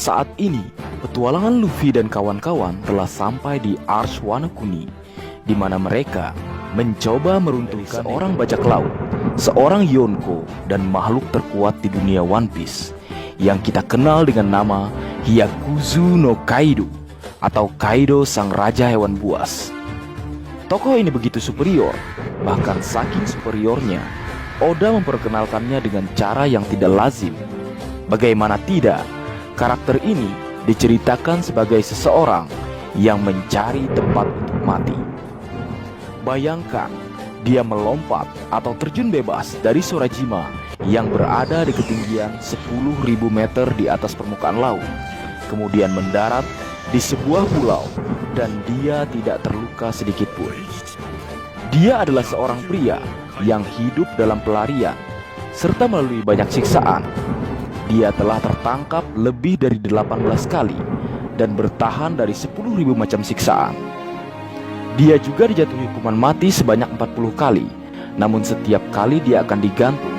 Saat ini, petualangan Luffy dan kawan-kawan telah sampai di Arch Wano Kuni, di mana mereka mencoba meruntuhkan seorang bajak laut, seorang Yonko, dan makhluk terkuat di dunia One Piece yang kita kenal dengan nama Hyakuzu no Kaido atau Kaido sang raja hewan buas. Tokoh ini begitu superior, bahkan saking superiornya, Oda memperkenalkannya dengan cara yang tidak lazim. Bagaimana tidak, karakter ini diceritakan sebagai seseorang yang mencari tempat untuk mati. Bayangkan, dia melompat atau terjun bebas dari Shorajima yang berada di ketinggian 10.000 meter di atas permukaan laut, kemudian mendarat di sebuah pulau dan dia tidak terluka sedikit pun. Dia adalah seorang pria yang hidup dalam pelarian serta melalui banyak siksaan. Dia telah tertangkap lebih dari 18 kali dan bertahan dari 10.000 macam siksaan. Dia juga dijatuhi hukuman mati sebanyak 40 kali. Namun setiap kali dia akan digantung,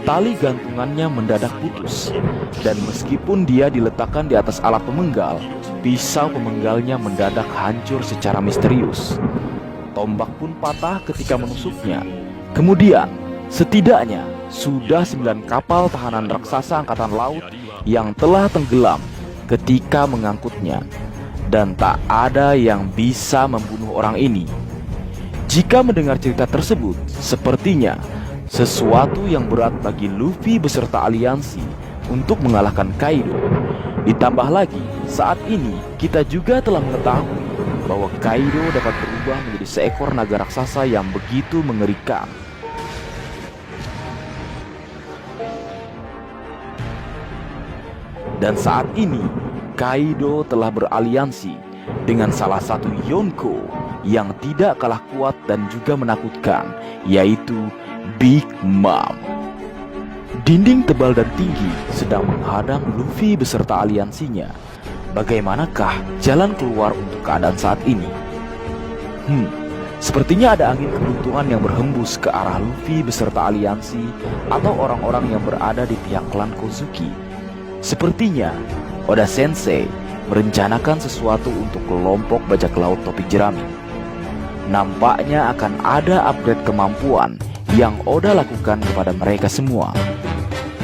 tali gantungannya mendadak putus. Dan meskipun dia diletakkan di atas alat pemenggal, pisau pemenggalnya mendadak hancur secara misterius. Tombak pun patah ketika menusuknya. Kemudian, setidaknya sudah 9 kapal tahanan raksasa angkatan laut yang telah tenggelam ketika mengangkutnya. Dan tak ada yang bisa membunuh orang ini. Jika mendengar cerita tersebut, sepertinya sesuatu yang berat bagi Luffy beserta aliansi untuk mengalahkan Kaido. Ditambah lagi, saat ini kita juga telah mengetahui bahwa Kaido dapat berubah menjadi seekor naga raksasa yang begitu mengerikan. Dan saat ini Kaido telah beraliansi dengan salah satu Yonko yang tidak kalah kuat dan juga menakutkan, yaitu Big Mom. Dinding tebal dan tinggi sedang menghadang Luffy beserta aliansinya. Bagaimanakah jalan keluar untuk keadaan saat ini? Sepertinya ada angin keberuntungan yang berhembus ke arah Luffy beserta aliansi atau orang-orang yang berada di pihak klan Kozuki. Sepertinya Oda Sensei merencanakan sesuatu untuk kelompok bajak laut topi jerami. Nampaknya akan ada upgrade kemampuan yang Oda lakukan kepada mereka semua.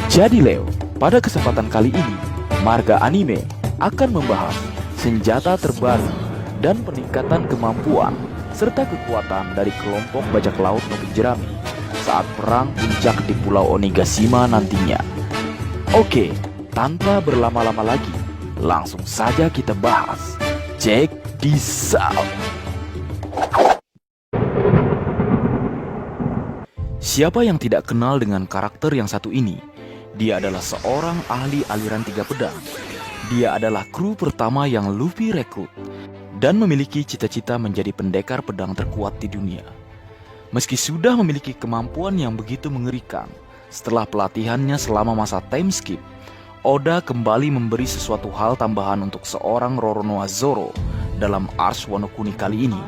Jadi Leo, pada kesempatan kali ini, Marga Anime akan membahas senjata terbaru dan peningkatan kemampuan serta kekuatan dari kelompok bajak laut topi jerami saat perang puncak di Pulau Onigashima nantinya. Oke, tanpa berlama-lama lagi, langsung saja kita bahas. Check this out. Siapa yang tidak kenal dengan karakter yang satu ini? Dia adalah seorang ahli aliran 3 pedang. Dia adalah kru pertama yang Luffy rekrut dan memiliki cita-cita menjadi pendekar pedang terkuat di dunia. Meski sudah memiliki kemampuan yang begitu mengerikan, setelah pelatihannya selama masa time skip, Oda kembali memberi sesuatu hal tambahan untuk seorang Roronoa Zoro dalam Arch Wano Kuni kali ini.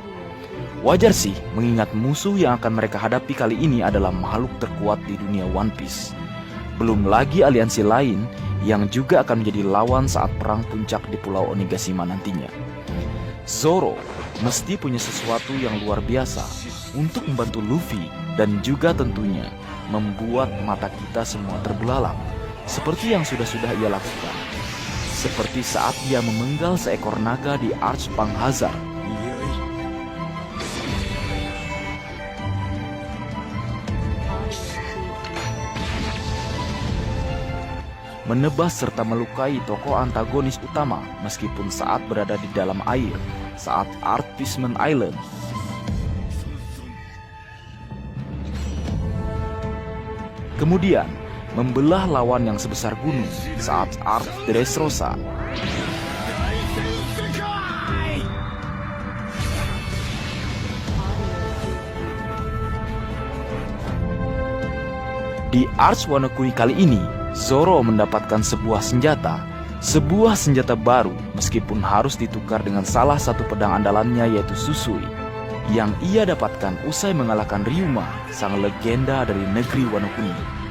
Wajar sih mengingat musuh yang akan mereka hadapi kali ini adalah makhluk terkuat di dunia One Piece. Belum lagi aliansi lain yang juga akan menjadi lawan saat perang puncak di Pulau Onigashima nantinya. Zoro mesti punya sesuatu yang luar biasa untuk membantu Luffy dan juga tentunya membuat mata kita semua terbelalak. Seperti yang sudah ia lakukan. Seperti saat ia memenggal seekor naga di Arch Pang Hazard. Menebas serta melukai tokoh antagonis utama meskipun saat berada di dalam air saat Arch Fishman Island. Kemudian membelah lawan yang sebesar gunung saat Arch Dressrosa. Di Arch Wano Kuni kali ini, Zoro mendapatkan sebuah senjata baru meskipun harus ditukar dengan salah satu pedang andalannya yaitu Susui, yang ia dapatkan usai mengalahkan Ryuma, sang legenda dari negeri Wano Kuni.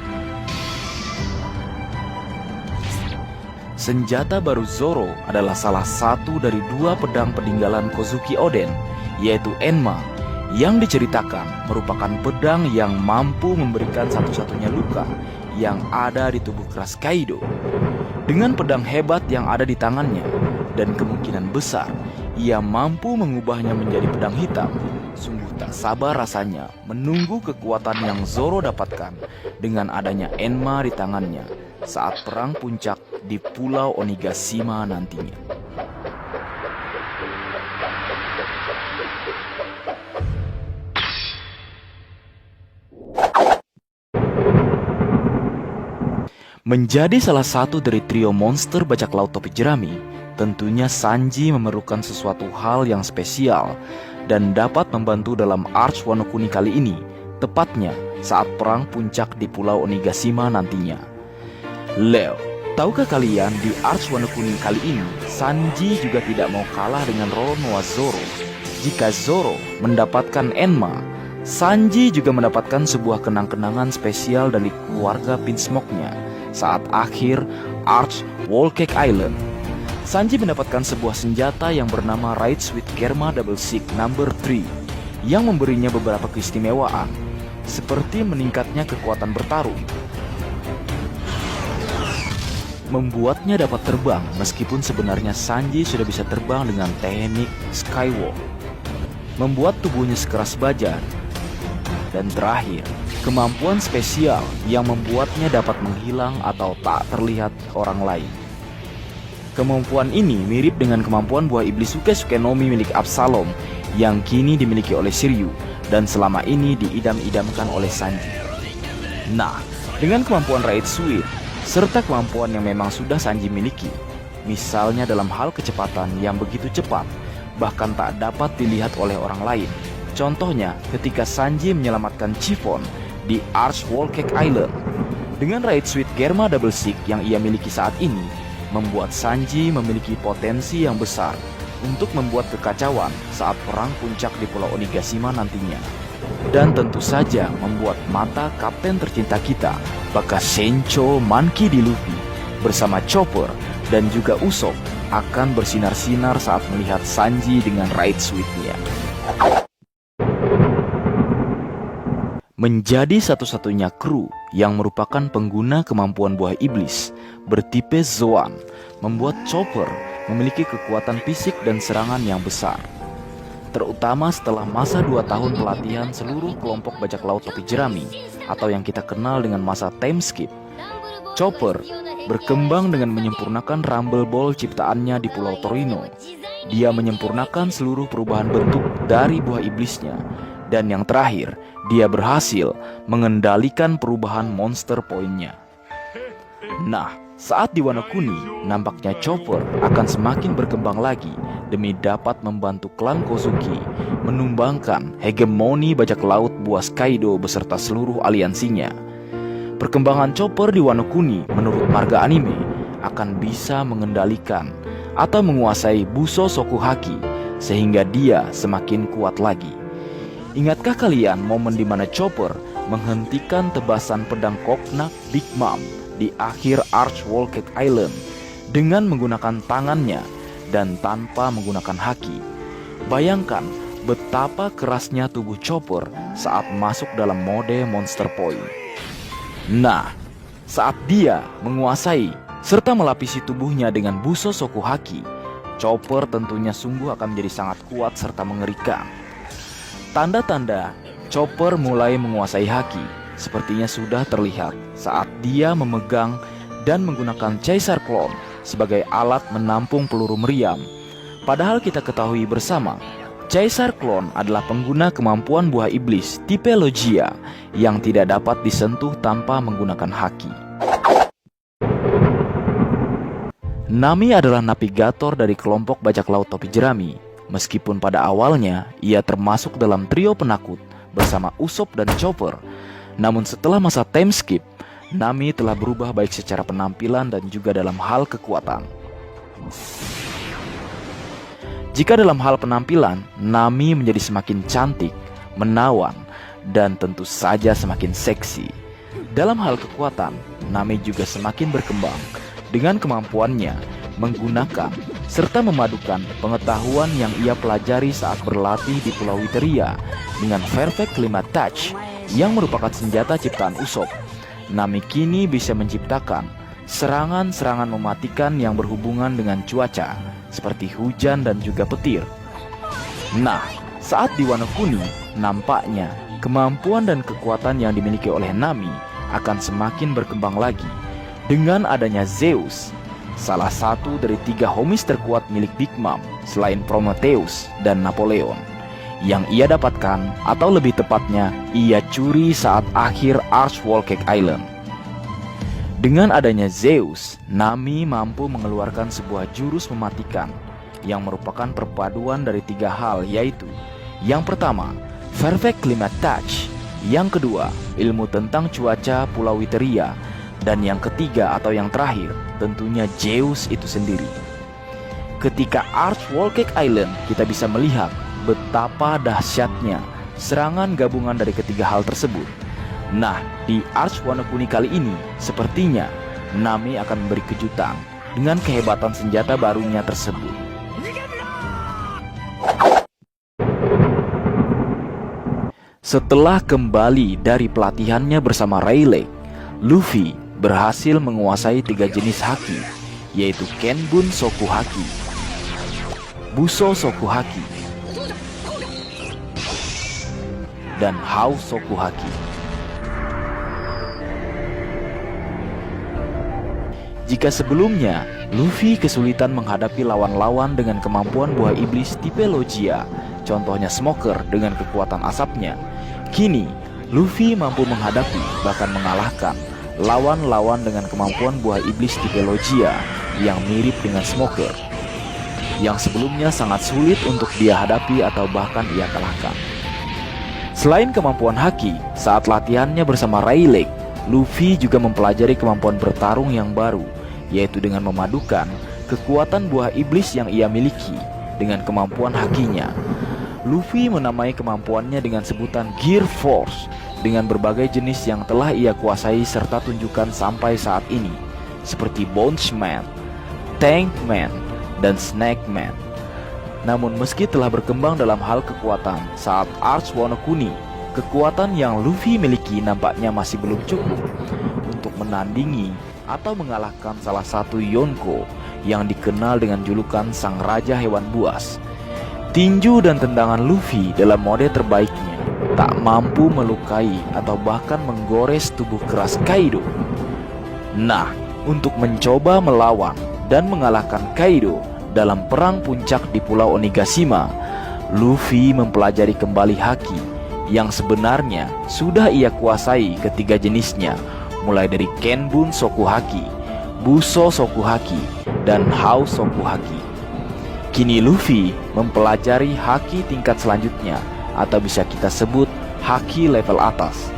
senjata baru Zoro adalah salah satu dari dua pedang peninggalan Kozuki Oden, yaitu Enma, yang diceritakan merupakan pedang yang mampu memberikan satu-satunya luka yang ada di tubuh keras Kaido. Dengan pedang hebat yang ada di tangannya, dan kemungkinan besar ia mampu mengubahnya menjadi pedang hitam, sungguh tak sabar rasanya menunggu kekuatan yang Zoro dapatkan dengan adanya Enma di tangannya saat perang puncak di Pulau Onigashima nantinya. Menjadi salah satu dari trio monster bajak laut topi jerami, tentunya Sanji memerlukan sesuatu hal yang spesial dan dapat membantu dalam Arch Wano Kuni kali ini, tepatnya saat perang puncak di Pulau Onigashima nantinya. Leo, tahukah kalian di Arch Wano Kuni kali ini, Sanji juga tidak mau kalah dengan Roronoa Zoro. Jika Zoro mendapatkan Enma, Sanji juga mendapatkan sebuah kenang-kenangan spesial dari keluarga Pinsmoke-nya saat akhir Arch Whole Cake Island. Sanji mendapatkan sebuah senjata yang bernama Raids with Germa Double Six No. 3 yang memberinya beberapa keistimewaan, seperti meningkatnya kekuatan bertarung, membuatnya dapat terbang meskipun sebenarnya Sanji sudah bisa terbang dengan teknik Skywalk, membuat tubuhnya sekeras baja, dan terakhir, kemampuan spesial yang membuatnya dapat menghilang atau tak terlihat orang lain. Kemampuan ini mirip dengan kemampuan buah iblis Suke no Mi milik Absalom yang kini dimiliki oleh Shiryu dan selama ini diidam-idamkan oleh Sanji. Nah, dengan kemampuan Raid Suit serta kemampuan yang memang sudah Sanji miliki, misalnya dalam hal kecepatan yang begitu cepat bahkan tak dapat dilihat oleh orang lain. Contohnya ketika Sanji menyelamatkan Chiffon di Arch Whole Cake Island. Dengan Raid Suit Germa Double Six yang ia miliki saat ini, membuat Sanji memiliki potensi yang besar untuk membuat kekacauan saat perang puncak di Pulau Onigashima nantinya. Dan tentu saja membuat mata kapten tercinta kita, Bakas Sencho Monkey D. Luffy, bersama Chopper dan juga Usopp akan bersinar-sinar saat melihat Sanji dengan Raid Suit-nya. Menjadi satu-satunya kru yang merupakan pengguna kemampuan buah iblis bertipe Zoan, membuat Chopper memiliki kekuatan fisik dan serangan yang besar. Terutama setelah masa 2 tahun pelatihan seluruh kelompok bajak laut topi jerami atau yang kita kenal dengan masa time skip, Chopper berkembang dengan menyempurnakan Rumble Ball ciptaannya di Pulau Torino. Dia menyempurnakan seluruh perubahan bentuk dari buah iblisnya. Dan yang terakhir, dia berhasil mengendalikan perubahan monster poinnya. Nah, saat di Wano Kuni, nampaknya Chopper akan semakin berkembang lagi demi dapat membantu klan Kozuki menumbangkan hegemoni bajak laut buas Kaido beserta seluruh aliansinya. Perkembangan Chopper di Wano Kuni menurut marga anime akan bisa mengendalikan atau menguasai Buso Soku Haki sehingga dia semakin kuat lagi. Ingatkah kalian momen di mana Chopper menghentikan tebasan pedang Koknak Big Mom di akhir Arch Whole Cake Island dengan menggunakan tangannya dan tanpa menggunakan haki? Bayangkan betapa kerasnya tubuh Chopper saat masuk dalam mode Monster Point. Nah, saat dia menguasai serta melapisi tubuhnya dengan Buso Soku Haki, Chopper tentunya sungguh akan menjadi sangat kuat serta mengerikan. Tanda-tanda Chopper mulai menguasai haki sepertinya sudah terlihat saat dia memegang dan menggunakan Caesar Clone sebagai alat menampung peluru meriam. Padahal kita ketahui bersama, Caesar Clone adalah pengguna kemampuan buah iblis tipe Logia yang tidak dapat disentuh tanpa menggunakan haki. Nami adalah navigator dari kelompok bajak laut topi jerami. Meskipun pada awalnya ia termasuk dalam trio penakut bersama Usopp dan Chopper, namun setelah masa time skip, Nami telah berubah baik secara penampilan dan juga dalam hal kekuatan. Jika dalam hal penampilan, Nami menjadi semakin cantik, menawan, dan tentu saja semakin seksi. Dalam hal kekuatan, Nami juga semakin berkembang dengan kemampuannya menggunakan serta memadukan pengetahuan yang ia pelajari saat berlatih di Pulau Witeria dengan Perfect Climate Touch yang merupakan senjata ciptaan Usopp. Nami kini bisa menciptakan serangan-serangan mematikan yang berhubungan dengan cuaca seperti hujan dan juga petir. Nah, saat di Wano Kuni, nampaknya kemampuan dan kekuatan yang dimiliki oleh Nami akan semakin berkembang lagi dengan adanya Zeus, salah satu dari 3 homies terkuat milik Big Mom selain Prometheus dan Napoleon, yang ia dapatkan atau lebih tepatnya ia curi saat akhir Arch Wall Cake Island. Dengan adanya Zeus, Nami mampu mengeluarkan sebuah jurus mematikan yang merupakan perpaduan dari 3 hal, yaitu yang pertama, Perfect Climate Touch, yang kedua, ilmu tentang cuaca Pulau Witeria, dan yang ketiga atau yang terakhir, tentunya Zeus itu sendiri. Ketika Arch Wall Cake Island, kita bisa melihat betapa dahsyatnya serangan gabungan dari ketiga hal tersebut. Nah, di Arch Wano Kuni kali ini, sepertinya Nami akan memberi kejutan dengan kehebatan senjata barunya tersebut. Setelah kembali dari pelatihannya bersama Rayleigh, Luffy berhasil menguasai 3 jenis haki, yaitu Kenbun Soku Haki, Buso Soku Haki, dan Hau Soku Haki. Jika sebelumnya Luffy kesulitan menghadapi lawan-lawan dengan kemampuan buah iblis tipe Logia, contohnya Smoker dengan kekuatan asapnya, kini Luffy mampu menghadapi bahkan mengalahkan lawan-lawan dengan kemampuan buah iblis tipe Logia yang mirip dengan Smoker, yang sebelumnya sangat sulit untuk dia hadapi atau bahkan ia kalahkan. Selain kemampuan haki, saat latihannya bersama Rayleigh, Luffy juga mempelajari kemampuan bertarung yang baru, yaitu dengan memadukan kekuatan buah iblis yang ia miliki dengan kemampuan hakinya. Luffy menamai kemampuannya dengan sebutan Gear Force dengan berbagai jenis yang telah ia kuasai serta tunjukkan sampai saat ini, seperti Bonesman, Tankman, dan Snakeman. Namun meski telah berkembang dalam hal kekuatan saat Arch Wano Kuni, kekuatan yang Luffy miliki nampaknya masih belum cukup untuk menandingi atau mengalahkan salah satu Yonko yang dikenal dengan julukan Sang Raja Hewan Buas. Tinju dan tendangan Luffy dalam mode terbaiknya tak mampu melukai atau bahkan menggores tubuh keras Kaido. Nah, untuk mencoba melawan dan mengalahkan Kaido dalam perang puncak di Pulau Onigashima, Luffy mempelajari kembali haki yang sebenarnya sudah ia kuasai ketiga jenisnya, mulai dari Kenbun Soku Haki, Buso Soku Haki, dan Hau Soku Haki. Kini Luffy mempelajari haki tingkat selanjutnya, atau bisa kita sebut haki level atas.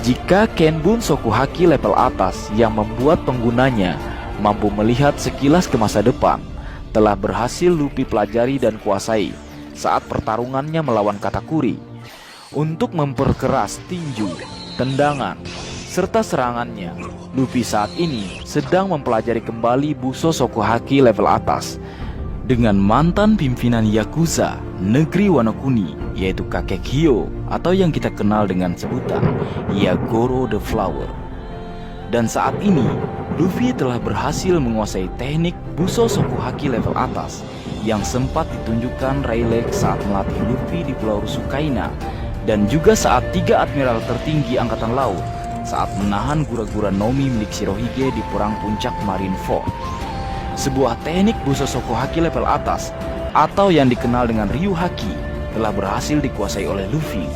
Jika Kenbun Soku Haki level atas yang membuat penggunanya mampu melihat sekilas ke masa depan, telah berhasil Luffy pelajari dan kuasai saat pertarungannya melawan Katakuri. Untuk memperkeras tinju, tendangan, serta serangannya, Luffy saat ini sedang mempelajari kembali Buso Soku Haki level atas dengan mantan pimpinan Yakuza negeri Wano Kuni, yaitu kakek Hyo atau yang kita kenal dengan sebutan Yagoro the Flower. Dan saat ini Luffy telah berhasil menguasai teknik Buso Soku Haki level atas yang sempat ditunjukkan Rayleigh saat melatih Luffy di Pulau Rusukaina, dan juga saat 3 admiral tertinggi angkatan laut saat menahan gura-gura Nomi milik Shirohige di perang puncak Marineford. Sebuah teknik Buso Soku Haki level atas atau yang dikenal dengan Ryu Haki telah berhasil dikuasai oleh Luffy.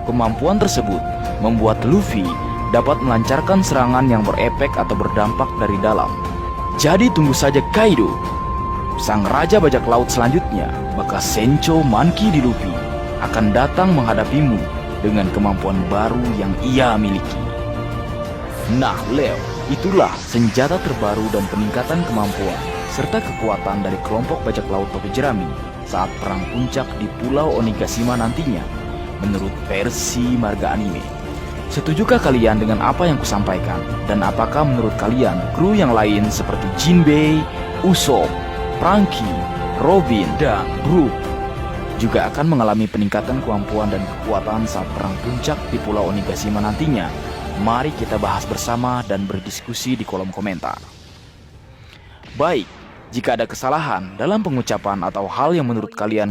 Kemampuan tersebut membuat Luffy dapat melancarkan serangan yang berefek atau berdampak dari dalam. Jadi tunggu saja Kaido, sang raja bajak laut selanjutnya, maka Sencho Monkey D. Luffy akan datang menghadapimu dengan kemampuan baru yang ia miliki. Nah Leo, itulah senjata terbaru dan peningkatan kemampuan serta kekuatan dari kelompok bajak laut topi jerami saat perang puncak di Pulau Onigashima nantinya, menurut versi marga anime. Setujukah kalian dengan apa yang kusampaikan? Dan apakah menurut kalian kru yang lain seperti Jinbei, Usopp, Franky, Robin, dan Brook juga akan mengalami peningkatan kemampuan dan kekuatan saat perang puncak di Pulau Onigashima nantinya? Mari kita bahas bersama dan berdiskusi di kolom komentar. Baik, jika ada kesalahan dalam pengucapan atau hal yang menurut kalian